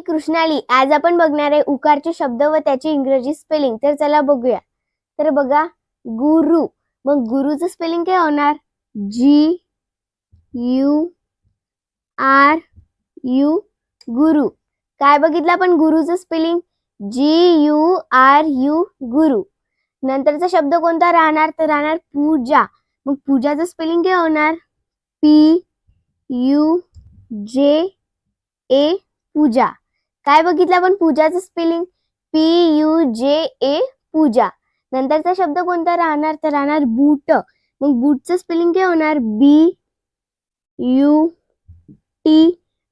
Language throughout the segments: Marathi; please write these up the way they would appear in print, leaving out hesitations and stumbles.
कृष्णाली. आज आपण बघणार आहे उकारचे शब्द व त्याची इंग्रजी स्पेलिंग. तर चला बघूया. तर बघा, गुरु. मग गुरुचं स्पेलिंग काय होणार? G U R U, गुरु. काय बघितलं आपण गुरुचं spelling? G U R U, गुरु. नंतरचा शब्द कोणता राहणार? तर राहणार पूजा. मग पूजाचं स्पेलिंग काय होणार? P U J A, पूजा. काय बघितलं आपण पूजाचं स्पेलिंग? PUJA, पूजा. नंतरचा शब्द कोणता राहणार? तर राहणार बूट. मग बूटचं स्पेलिंग काय होणार? BUT,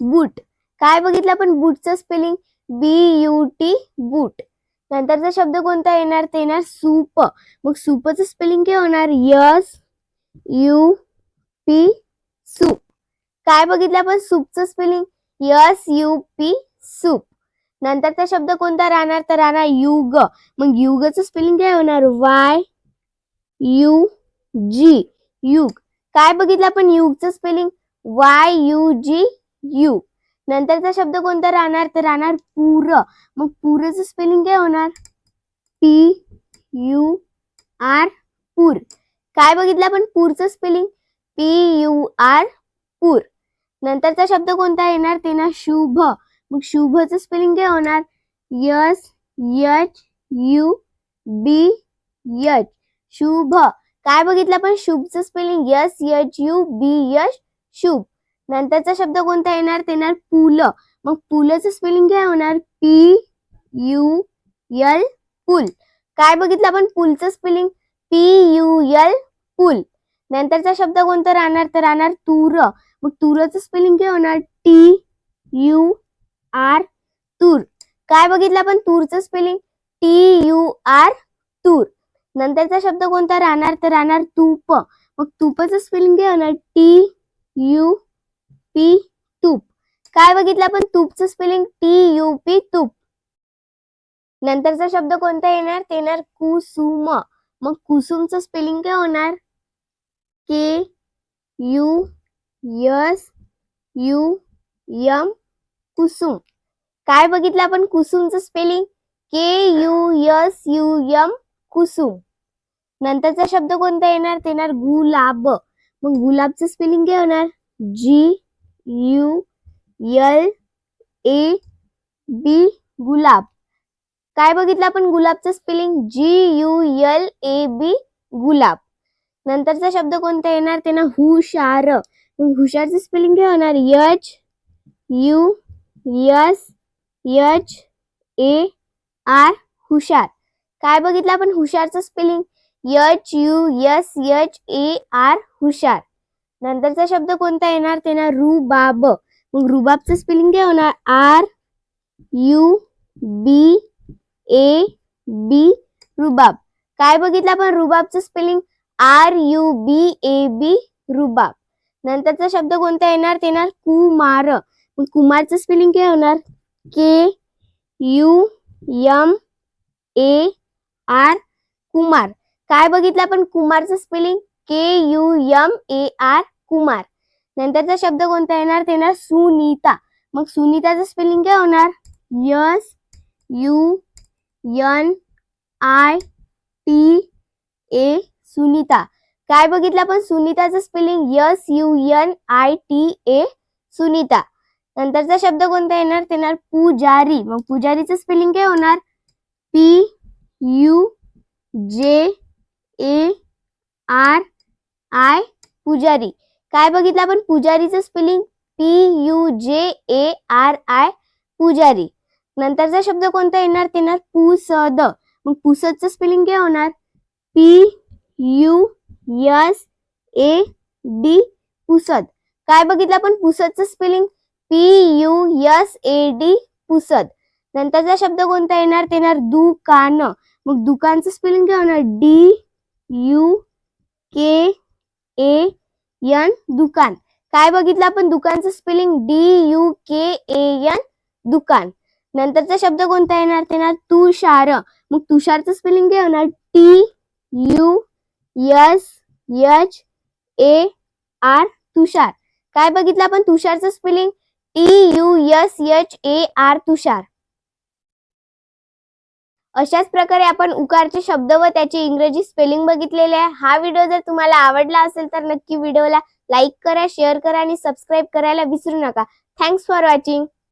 बूट. काय बघितलं आपण बूटचं स्पेलिंग? BUT, बूट. नंतरचा शब्द कोणता येणार? ते येणार सूप. मग सूपचं स्पेलिंग काय होणार? SUP, soup. काय बघितलं आपण सूपचं स्पेलिंग? SUP, soup. नंतरचा शब्द कोणता राहणार? तर राहणार युग. मग युगचं स्पेलिंग काय होणार? YUG, युग. काय बघितलं आपण युगचं स्पेलिंग? YUG, युग. नंतरचा शब्द कोणता राहणार? तर राहणार पूर. मग पूरचं स्पेलिंग काय होणार? PUR, पूर. काय बघितलं आपण पूरचं स्पेलिंग? PUR, पूर. नंतरचा शब्द कोणता येणार? ते ना शुभ. मग शुभचं स्पेलिंग काय होणार? SHUBH, शुभ. काय बघितलं आपण शुभचं स्पेलिंग? SHUBH, शुभ. नंतरचा शब्द कोणता येणार? ते येणार पुल. मग पुलचं स्पेलिंग काय होणार? PUL, पुल. काय बघितलं आपण पुलचं स्पेलिंग? PUL, पुल. नंतरचा शब्द कोणता राहणार? तर राहणार तूर. मग तूरचं स्पेलिंग काय होणार? TUR, तूर. काय बघितलं आपण तूरचं स्पेलिंग? TUR, तूर. नंतरचा शब्द कोणता राहणार? तर राहणार तूप. मग तूपचं स्पेलिंग काय होणार? TUP, तूप. काय बघितलं आपण तूपचं स्पेलिंग? TUP, तूप. नंतरचा शब्द कोणता येणार? ते येणार कुसुम. मग कुसुमचं स्पेलिंग काय होणार? KUSUM, कुसुम. काय बघितलं आपण कुसुमचं स्पेलिंग? KUSUM, कुसुम. नंतरचा शब्द कोणता येणार? ते येणार गुलाब. मग गुलाबचं स्पेलिंग काय होणार? GULAB, गुलाब. काय बघितलं आपण गुलाबचं स्पेलिंग? GULAB, गुलाब. नंतरचा शब्द कोणता येणार? ते ना हुशार. मग हुशारचं स्पेलिंग काय होणार? HUSHAR, हुशार. काय बघितलं आपण हुशारचं स्पेलिंग? HUSHAR, हुशार. नंतरचा शब्द कोणता येणार? ते ना रुबाब. मग रुबाबचं स्पेलिंग काय होणार? RUBAB, रुबाब. काय बघितलं आपण रुबाबचं स्पेलिंग? RUBAB, रुबाब. नंतरचा शब्द कोणता येणार? ते येणार कुमार. मग कुमारचं स्पेलिंग काय होणार? KUMAR, कुमार. काय बघितलं आपण कुमारचं स्पेलिंग? KUMAR, कुमार. नंतरचा शब्द कोणता येणार? ते येणार सुनीता. मग सुनीताचं स्पेलिंग काय होणार? SUNITA, सुनीता. काय बघितलं आपण सुनीताचं स्पेलिंग? SUNITA, सुनीता. नंतरचा शब्द कोणता येणार? ते येणार पुजारी. मग पुजारीचं स्पेलिंग काय होणार? PUJARI, पुजारी. काय बघितलं आपण पुजारीचं स्पेलिंग? PUJARI, पुजारी. नंतरचा शब्द कोणता येणार? ते येणार पुसद. मग पुसदचं स्पेलिंग काय होणार? PUSAD, पुसद. काय बघितलं आपण पुसदचं स्पेलिंग? PUSAD, पुसद. नंतरचा शब्द कोणता येणार? ते येणार दुकान. मग दुकानचं स्पेलिंग काय होणार? DUKAN, दुकान. काय बघितलं आपण दुकानचं स्पेलिंग? DUKAN, दुकान. नंतरचा शब्द कोणता येणार? ते येणार तुषार. मग तुषारचं स्पेलिंग काय होणार? TUSHAR, तुषार. काय बघितलं आपण तुषारचं स्पेलिंग? TUSHAR तुषार. अशाच प्रकारे आपण उकारचे शब्द व त्याची इंग्रजी स्पेलिंग बघितलेले आहे. हा व्हिडिओ जर तुम्हाला आवडला असेल तर नक्की व्हिडिओला लाईक करा, शेअर करा आणि सबस्क्राईब करायला विसरू नका. Thanks for watching.